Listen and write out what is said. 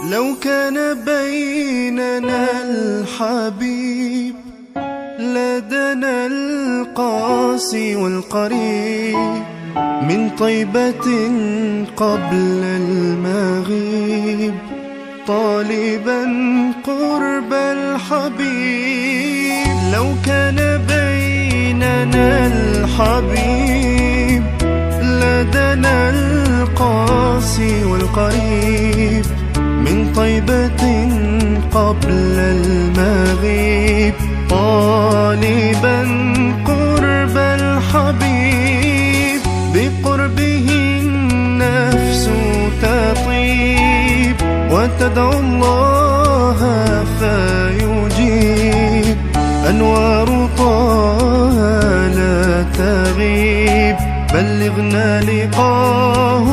لو كان بيننا الحبيب لدنا القاسي والقريب من طيبة قبل المغيب طالبا قرب الحبيب. لو كان بيننا الحبيب لدنا القاسي والقريب من طيبة قبل المغيب طالبا قرب الحبيب. بقربه النفس تطيب وتدعو الله فيجيب. أنوار طه لا تغيب بلغنا لقاه